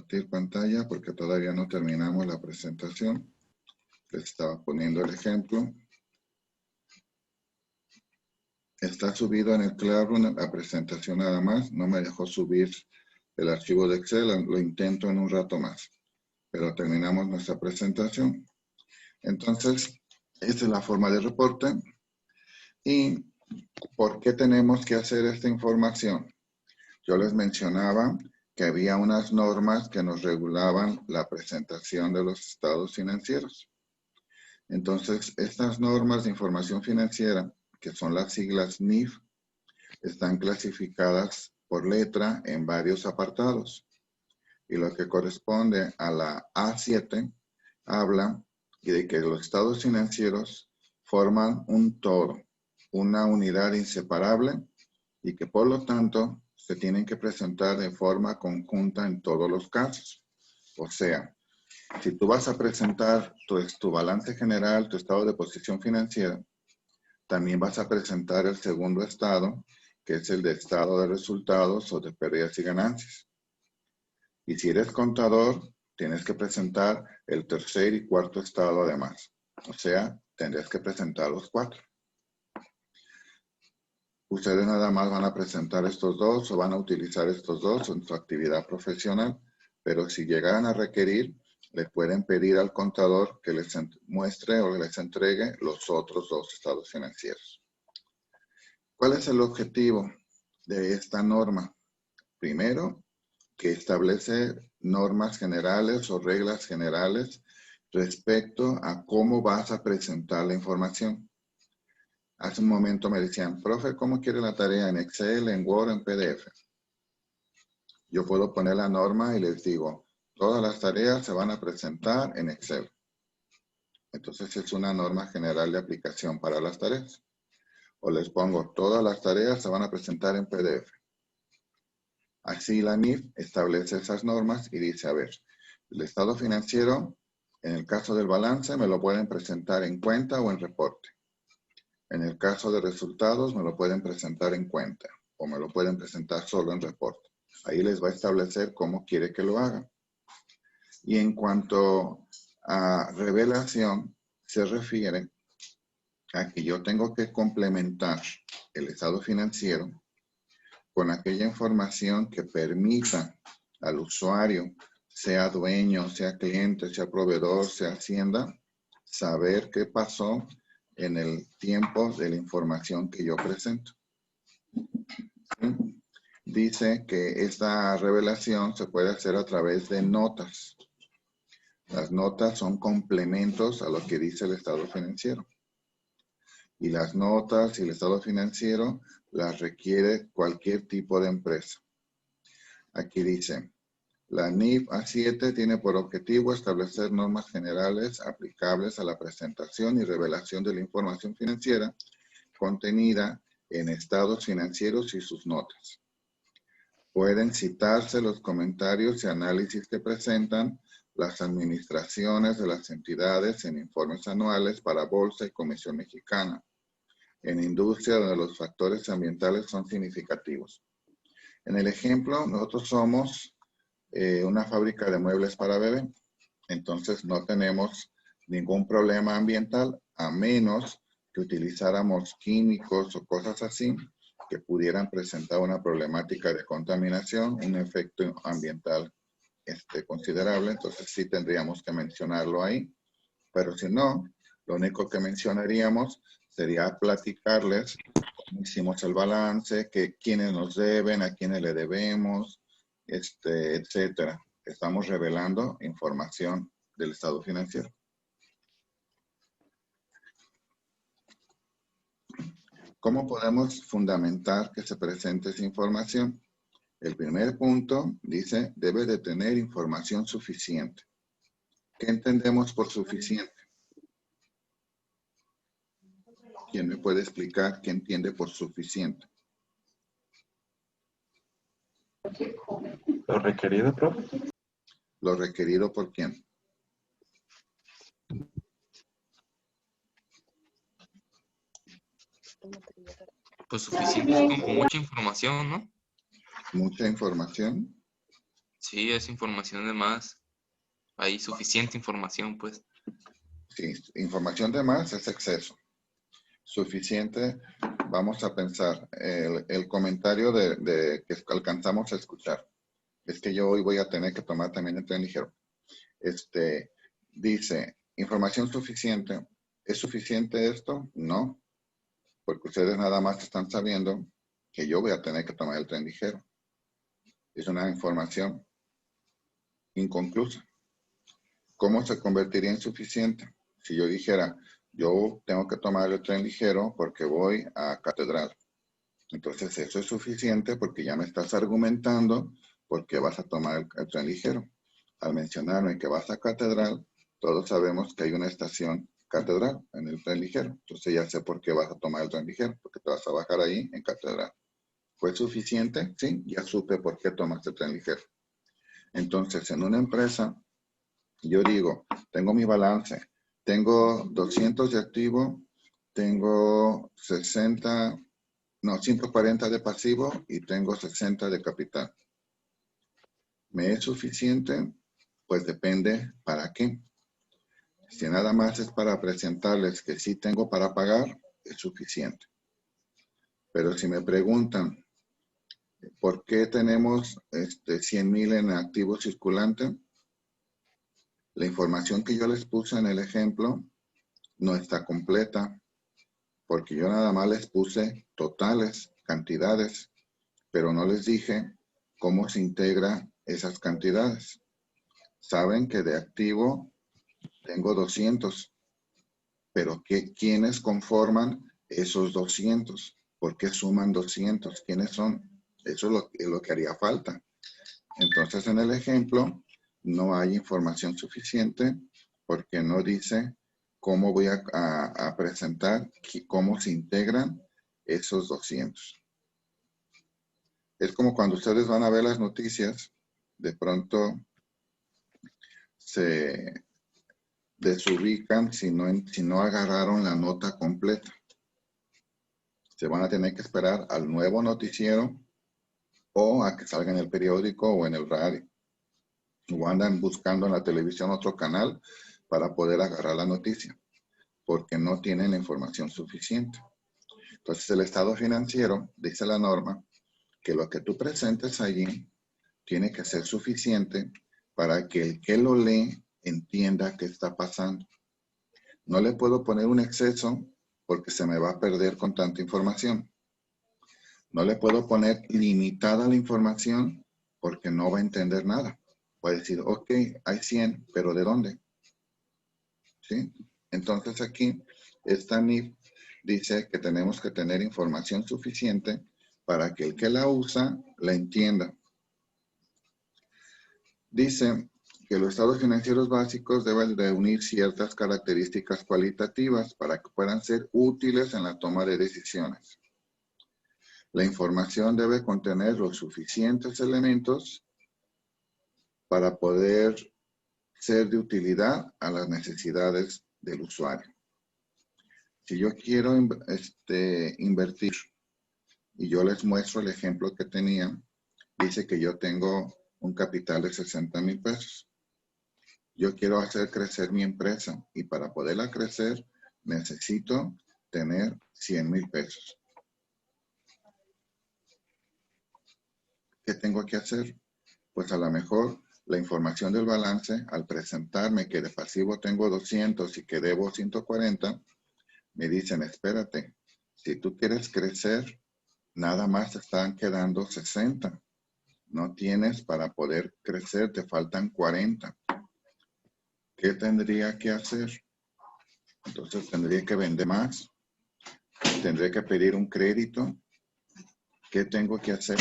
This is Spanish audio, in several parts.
compartir pantalla porque todavía no terminamos la presentación. Les estaba poniendo el ejemplo. Está subido en el Classroom la presentación nada más. No me dejó subir el archivo de Excel. Lo intento en un rato más. Pero terminamos nuestra presentación. Entonces, esta es la forma de reporte. ¿Y por qué tenemos que hacer esta información? Yo les mencionaba que había unas normas que nos regulaban la presentación de los estados financieros. Entonces, estas normas de información financiera, que son las siglas NIF, están clasificadas por letra en varios apartados. Y lo que corresponde a la A7 habla de que los estados financieros forman un todo, una unidad inseparable y que por lo tanto se tienen que presentar de forma conjunta en todos los casos. O sea, si tú vas a presentar tu balance general, tu estado de posición financiera, también vas a presentar el segundo estado, que es el de estado de resultados o de pérdidas y ganancias. Y si eres contador, tienes que presentar el tercer y cuarto estado además. O sea, tendrías que presentar los 4. Ustedes nada más van a presentar estos 2 o van a utilizar estos 2 en su actividad profesional, pero si llegaran a requerir, le pueden pedir al contador que les muestre o les entregue los otros 2 estados financieros. ¿Cuál es el objetivo de esta norma? Primero, que establece normas generales o reglas generales respecto a cómo vas a presentar la información. Hace un momento me decían, profe, ¿cómo quiere la tarea? ¿En Excel, en Word, en PDF? Yo puedo poner la norma y les digo, todas las tareas se van a presentar en Excel. Entonces es una norma general de aplicación para las tareas. O les pongo, todas las tareas se van a presentar en PDF. Así la NIF establece esas normas y dice, a ver, el estado financiero, en el caso del balance, me lo pueden presentar en cuenta o en reporte. En el caso de resultados, me lo pueden presentar en cuenta o me lo pueden presentar solo en reporte. Ahí les va a establecer cómo quiere que lo haga. Y en cuanto a revelación, se refiere a que yo tengo que complementar el estado financiero con aquella información que permita al usuario, sea dueño, sea cliente, sea proveedor, sea hacienda, saber qué pasó en el tiempo de la información que yo presento. ¿Sí? Dice que esta revelación se puede hacer a través de notas. Las notas son complementos a lo que dice el estado financiero. Y las notas y el estado financiero las requiere cualquier tipo de empresa. Aquí dice, la NIF A7 tiene por objetivo establecer normas generales aplicables a la presentación y revelación de la información financiera contenida en estados financieros y sus notas. Pueden citarse los comentarios y análisis que presentan las administraciones de las entidades en informes anuales para Bolsa y Comisión Mexicana, en industria donde los factores ambientales son significativos. En el ejemplo, nosotros somos una fábrica de muebles para bebé, entonces no tenemos ningún problema ambiental a menos que utilizáramos químicos o cosas así que pudieran presentar una problemática de contaminación, un efecto ambiental considerable, entonces sí tendríamos que mencionarlo ahí, pero si no, lo único que mencionaríamos sería platicarles cómo hicimos el balance, quiénes nos deben, a quiénes le debemos, etcétera. Estamos revelando información del estado financiero. ¿Cómo podemos fundamentar que se presente esa información? El primer punto dice, debe de tener información suficiente. ¿Qué entendemos por suficiente? ¿Quién me puede explicar qué entiende por suficiente? ¿Lo requerido, profe? ¿Lo requerido por quién? Pues suficiente es como mucha información, ¿no? Mucha información. Sí, es información de más. Hay suficiente información, pues. Sí, información de más es exceso. Suficiente, vamos a pensar, el comentario de que alcanzamos a escuchar. Es que yo hoy voy a tener que tomar también el tren ligero. Dice, información suficiente. ¿Es suficiente esto? No, porque ustedes nada más están sabiendo que yo voy a tener que tomar el tren ligero. Es una información inconclusa. ¿Cómo se convertiría en suficiente? Si yo dijera, yo tengo que tomar el tren ligero porque voy a Catedral. Entonces eso es suficiente porque ya me estás argumentando por qué vas a tomar el tren ligero. Al mencionarme que vas a Catedral, todos sabemos que hay una estación Catedral en el tren ligero. Entonces ya sé por qué vas a tomar el tren ligero, porque te vas a bajar ahí en Catedral. ¿Fue suficiente? Sí, ya supe por qué tomaste el tren ligero. Entonces, en una empresa, yo digo, tengo mi balance, tengo 200 de activo, tengo 140 de pasivo y tengo 60 de capital. ¿Me es suficiente? Pues depende para qué. Si nada más es para presentarles que sí tengo para pagar, es suficiente. Pero si me preguntan, ¿por qué tenemos 100,000 en activo circulante? La información que yo les puse en el ejemplo no está completa, porque yo nada más les puse totales, cantidades, pero no les dije cómo se integra esas cantidades. Saben que de activo tengo 200, pero ¿quiénes conforman esos 200? ¿Por qué suman 200? ¿Quiénes son? Eso es lo que haría falta. Entonces, en el ejemplo, no hay información suficiente porque no dice cómo voy a presentar, cómo se integran esos 200. Es como cuando ustedes van a ver las noticias, de pronto se desubican si no agarraron la nota completa. Se van a tener que esperar al nuevo noticiero o a que salga en el periódico o en el radio. O andan buscando en la televisión otro canal para poder agarrar la noticia, porque no tienen la información suficiente. Entonces el estado financiero, dice la norma, que lo que tú presentes allí tiene que ser suficiente para que el que lo lee entienda qué está pasando. No le puedo poner un exceso porque se me va a perder con tanta información. No le puedo poner limitada la información porque no va a entender nada. Va a decir, ok, hay 100, pero ¿de dónde? ¿Sí? Entonces aquí esta NIF dice que tenemos que tener información suficiente para que el que la usa la entienda. Dice que los estados financieros básicos deben reunir ciertas características cualitativas para que puedan ser útiles en la toma de decisiones. La información debe contener los suficientes elementos para poder ser de utilidad a las necesidades del usuario. Si yo quiero invertir y yo les muestro el ejemplo que tenía, dice que yo tengo un capital de 60,000 pesos. Yo quiero hacer crecer mi empresa y para poderla crecer necesito tener 100,000 pesos. ¿Qué tengo que hacer? Pues a lo mejor la información del balance, al presentarme que de pasivo tengo 200 y que debo 140, me dicen, espérate, si tú quieres crecer, nada más te están quedando 60. No tienes para poder crecer, te faltan 40. ¿Qué tendría que hacer? Entonces tendría que vender más, tendría que pedir un crédito. ¿Qué tengo que hacer?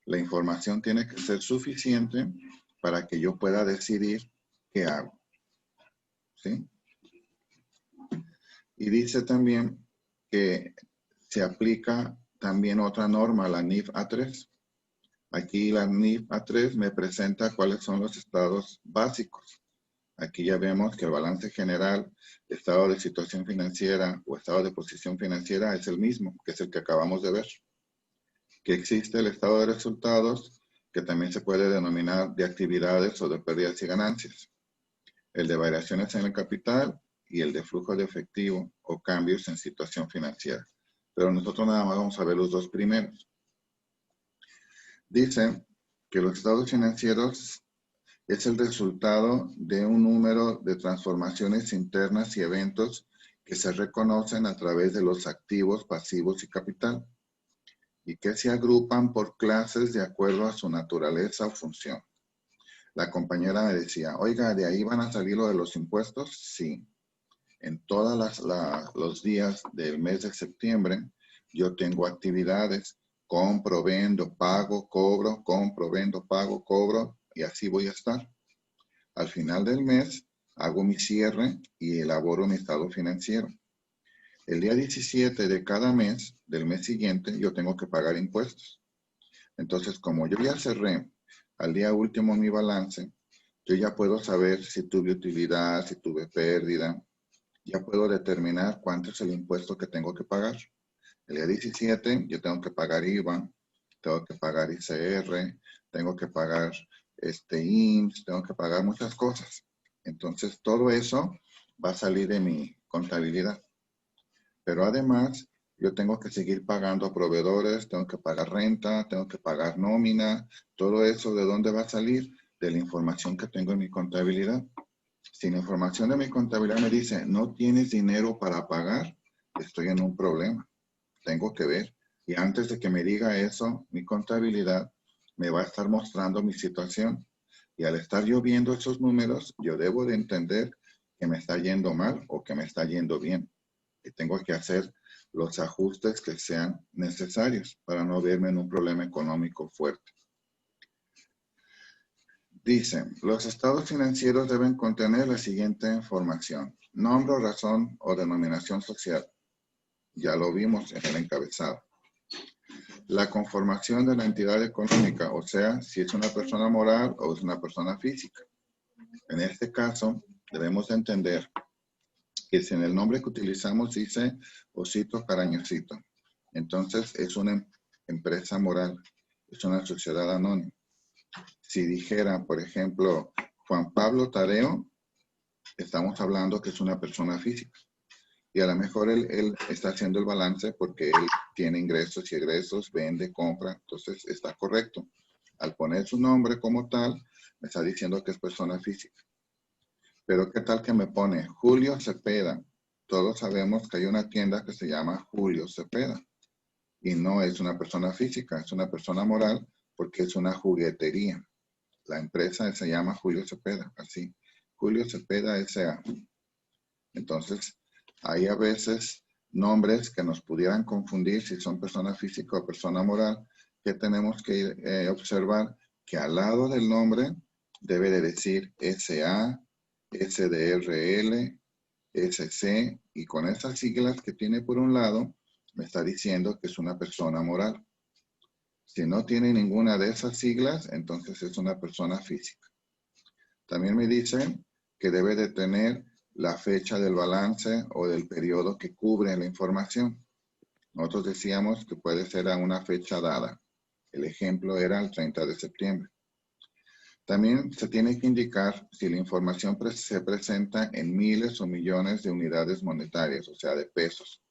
La información tiene que ser suficiente para que yo pueda decidir qué hago. ¿Sí? Y dice también que se aplica también otra norma, la NIF A3. Aquí la NIF A3 me presenta cuáles son los estados básicos. Aquí ya vemos que el balance general, estado de situación financiera o estado de posición financiera es el mismo, que es el que acabamos de ver. Que existe el estado de resultados que también se puede denominar de actividades o de pérdidas y ganancias. El de variaciones en el capital y el de flujo de efectivo o cambios en situación financiera. Pero nosotros nada más vamos a ver los dos primeros. Dice que los estados financieros es el resultado de un número de transformaciones internas y eventos que se reconocen a través de los activos, pasivos y capital, y que se agrupan por clases de acuerdo a su naturaleza o función. La compañera me decía, oiga, ¿de ahí van a salir lo de los impuestos? Sí. En todos los días del mes de septiembre, yo tengo actividades, compro, vendo, pago, cobro, compro, vendo, pago, cobro, y así voy a estar. Al final del mes, hago mi cierre y elaboro mi estado financiero. El día 17 de cada mes, del mes siguiente, yo tengo que pagar impuestos. Entonces, como yo ya cerré al día último mi balance, yo ya puedo saber si tuve utilidad, si tuve pérdida. Ya puedo determinar cuánto es el impuesto que tengo que pagar. El día 17 yo tengo que pagar IVA, tengo que pagar ICR, tengo que pagar IMSS, tengo que pagar muchas cosas. Entonces, todo eso va a salir de mi contabilidad. Pero además, yo tengo que seguir pagando a proveedores, tengo que pagar renta, tengo que pagar nómina. Todo eso, ¿de dónde va a salir? De la información que tengo en mi contabilidad. Si la información de mi contabilidad me dice, no tienes dinero para pagar, estoy en un problema. Tengo que ver. Y antes de que me diga eso, mi contabilidad me va a estar mostrando mi situación. Y al estar yo viendo esos números, yo debo de entender que me está yendo mal o que me está yendo bien. Y tengo que hacer los ajustes que sean necesarios para no verme en un problema económico fuerte. Dice, los estados financieros deben contener la siguiente información: nombre, razón o denominación social. Ya lo vimos en el encabezado. La conformación de la entidad económica, o sea, si es una persona moral o es una persona física. En este caso, debemos entender que si en el nombre que utilizamos dice Osito Carañosito, entonces es una empresa moral, es una sociedad anónima. Si dijera, por ejemplo, Juan Pablo Tadeo, estamos hablando que es una persona física. Y a lo mejor él está haciendo el balance porque él tiene ingresos y egresos, vende, compra, entonces está correcto. Al poner su nombre como tal, me está diciendo que es persona física. Pero ¿qué tal que me pone Julio Cepeda? Todos sabemos que hay una tienda que se llama Julio Cepeda. Y no es una persona física, es una persona moral porque es una juguetería. La empresa se llama Julio Cepeda, así. Julio Cepeda S.A. Entonces, hay a veces nombres que nos pudieran confundir si son persona física o persona moral, que tenemos que observar que al lado del nombre debe de decir S.A., SDRL, SC, y con esas siglas que tiene por un lado, me está diciendo que es una persona moral. Si no tiene ninguna de esas siglas, entonces es una persona física. También me dicen que debe de tener la fecha del balance o del periodo que cubre la información. Nosotros decíamos que puede ser a una fecha dada. El ejemplo era el 30 de septiembre. También se tiene que indicar si la información se presenta en miles o millones de unidades monetarias, o sea, de pesos.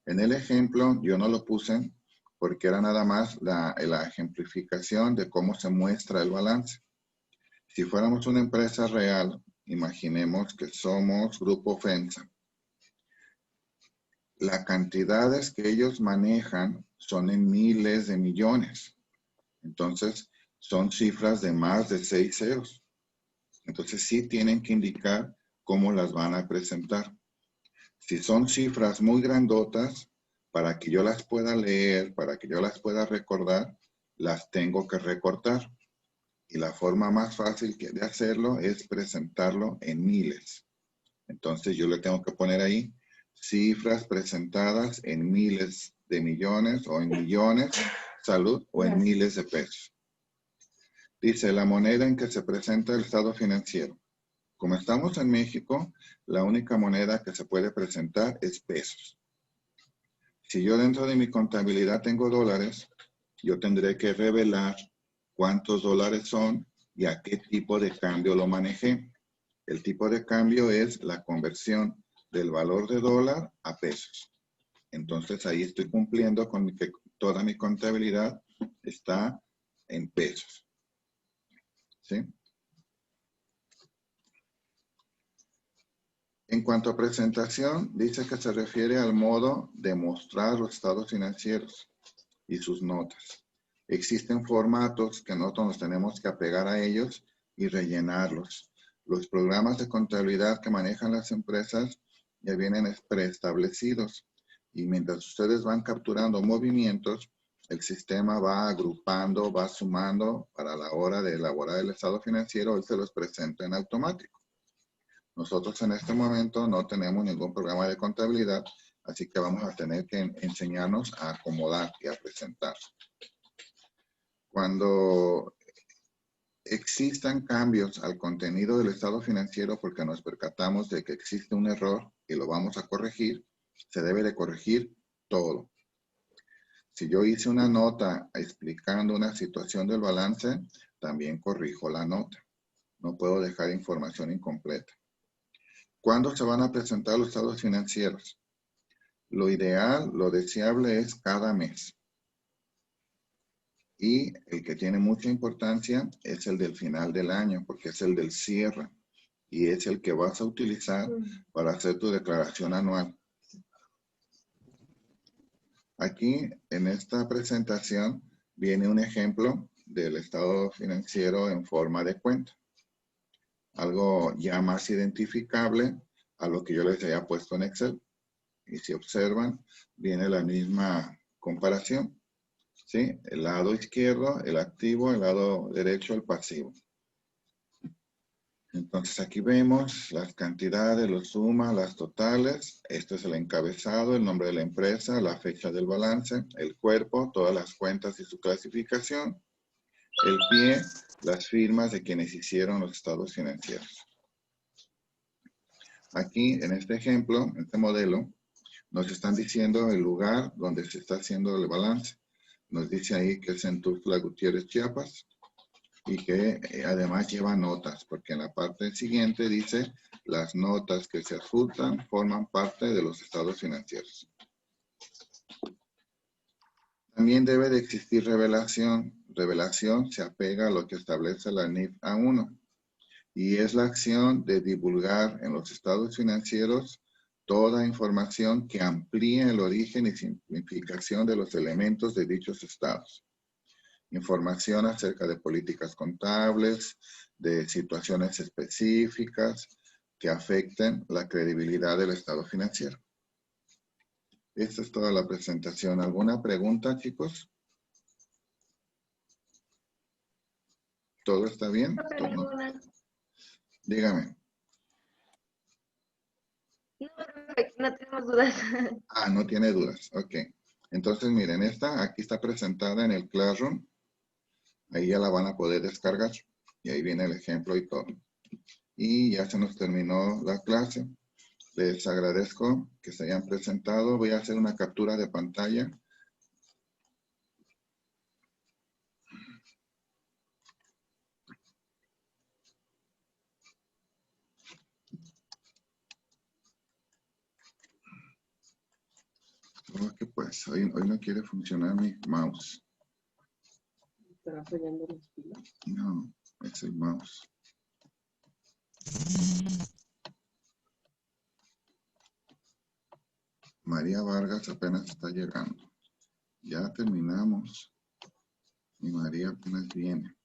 En el ejemplo, yo no lo puse porque era nada más la ejemplificación de cómo se muestra el balance. Si fuéramos una empresa real, imaginemos que somos Grupo FEMSA. Las cantidades que ellos manejan son en miles de millones. Entonces, son cifras de más de 6 ceros. Entonces, sí tienen que indicar cómo las van a presentar. Si son cifras muy grandotas, para que yo las pueda leer, para que yo las pueda recordar, las tengo que recortar. Y la forma más fácil de hacerlo es presentarlo en miles. Entonces yo le tengo que poner ahí cifras presentadas en miles de millones o en millones, salud, o en miles de pesos. Dice, la moneda en que se presenta el estado financiero. Como estamos en México, la única moneda que se puede presentar es pesos. Si yo dentro de mi contabilidad tengo dólares, yo tendré que revelar cuántos dólares son y a qué tipo de cambio lo manejé. El tipo de cambio es la conversión del valor de dólar a pesos. Entonces ahí estoy cumpliendo con que toda mi contabilidad está en pesos. ¿Sí? En cuanto a presentación, dice que se refiere al modo de mostrar los estados financieros y sus notas. Existen formatos que nosotros nos tenemos que apegar a ellos y rellenarlos. Los programas de contabilidad que manejan las empresas ya vienen preestablecidos y mientras ustedes van capturando movimientos, el sistema va agrupando, va sumando para la hora de elaborar el estado financiero, él se los presenta en automático. Nosotros en este momento no tenemos ningún programa de contabilidad, así que vamos a tener que enseñarnos a acomodar y a presentar. Cuando existan cambios al contenido del estado financiero porque nos percatamos de que existe un error y lo vamos a corregir, se debe de corregir todo. Si yo hice una nota explicando una situación del balance, también corrijo la nota. No puedo dejar información incompleta. ¿Cuándo se van a presentar los estados financieros? Lo ideal, lo deseable es cada mes. Y el que tiene mucha importancia es el del final del año, porque es el del cierre. Y es el que vas a utilizar para hacer tu declaración anual. Aquí, en esta presentación, viene un ejemplo del estado financiero en forma de cuenta. Algo ya más identificable a lo que yo les había puesto en Excel. Y si observan, viene la misma comparación. ¿Sí? El lado izquierdo, el activo, el lado derecho, el pasivo. Entonces aquí vemos las cantidades, los sumas, las totales. Este es el encabezado, el nombre de la empresa, la fecha del balance, el cuerpo, todas las cuentas y su clasificación. El pie, las firmas de quienes hicieron los estados financieros. Aquí, en este ejemplo, en este modelo, nos están diciendo el lugar donde se está haciendo el balance. Nos dice ahí que es en Tuxtla Gutiérrez, Chiapas, y que además lleva notas, porque en la parte siguiente dice las notas que se adjuntan forman parte de los estados financieros. También debe de existir revelación. Revelación se apega a lo que establece la NIF A1 y es la acción de divulgar en los estados financieros toda información que amplíe el origen y significación de los elementos de dichos estados. Información acerca de políticas contables, de situaciones específicas que afecten la credibilidad del estado financiero. Esta es toda la presentación. ¿Alguna pregunta, chicos? ¿Todo está bien? No, Dígame. no, perfecto, no tenemos dudas. Ah, no tiene dudas. Ok. Entonces, miren, aquí está presentada en el Classroom. Ahí ya la van a poder descargar. Y ahí viene el ejemplo y todo. Y ya se nos terminó la clase. Les agradezco que se hayan presentado. Voy a hacer una captura de pantalla. Ok, pues hoy no quiere funcionar mi mouse. ¿Estará fallando las pilas? No, es el mouse. María Vargas apenas está llegando. Ya terminamos. Y María apenas viene.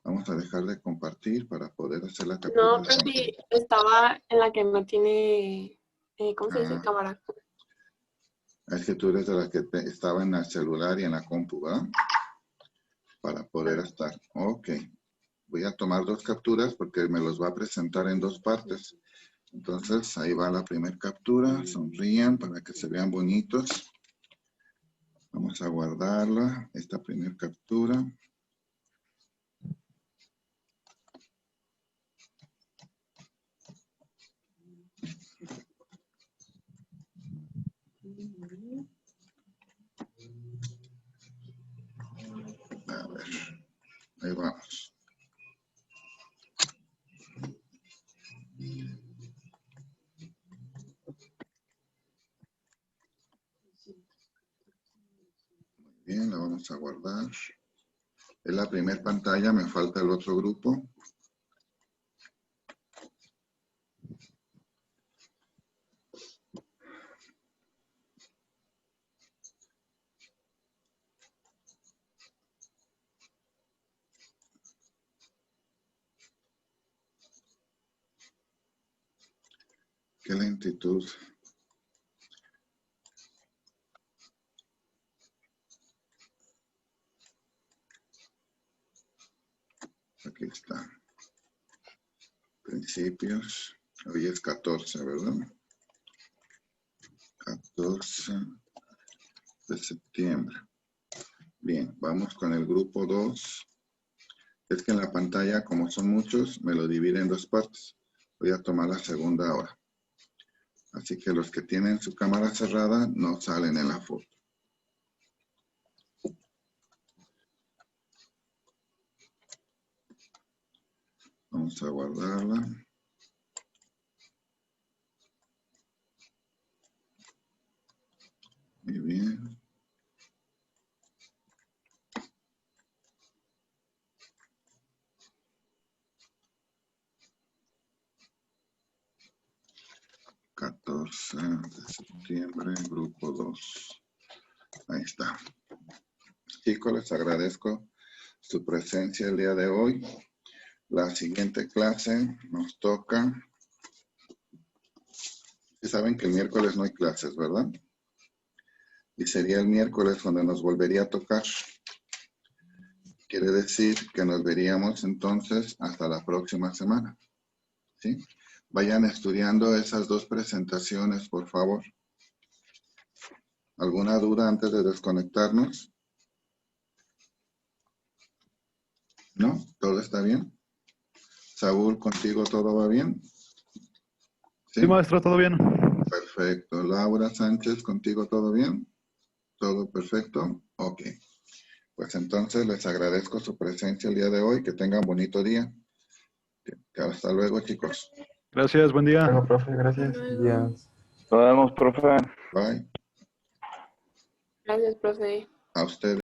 Vamos a dejar de compartir para poder hacer la captura. No, pero sí, estaba en la que no tiene, ¿cómo se dice? Ah. Cámara. Es que tú eres de la que estaba en el celular y en la compu, ¿verdad? Para poder estar. Ok. Voy a tomar 2 capturas porque me los va a presentar en 2 partes. Entonces, ahí va la primera captura. Sonrían para que se vean bonitos. Vamos a guardarla, esta primera captura. ver. Ahí vamos. Bien, la vamos a guardar. Es la primera pantalla, me falta el otro grupo. Qué lentitud. Aquí está. Principios. Hoy es 14, ¿verdad? 14 de septiembre. Bien, vamos con el grupo 2. Es que en la pantalla, como son muchos, me lo divide en dos partes. Voy a tomar la segunda ahora. Así que los que tienen su cámara cerrada no salen en la foto. Vamos a guardarla. Muy bien. ...14 de septiembre, grupo 2. Ahí está. Chicos, les agradezco su presencia el día de hoy. La siguiente clase nos toca... Saben que el miércoles no hay clases, ¿verdad? Y sería el miércoles donde nos volvería a tocar. Quiere decir que nos veríamos entonces hasta la próxima semana. ¿Sí? Vayan estudiando esas dos presentaciones, por favor. ¿Alguna duda antes de desconectarnos? ¿No? ¿Todo está bien? Saúl, ¿contigo todo va bien? Sí, maestro, todo bien. Perfecto. Laura Sánchez, ¿contigo todo bien? ¿Todo perfecto? Ok. Pues entonces les agradezco su presencia el día de hoy. Que tengan bonito día. Hasta luego, chicos. Gracias, buen día. Luego, profe, gracias. Hasta luego. Ya. Nos vemos, profe. Bye. Gracias, profe. A ustedes.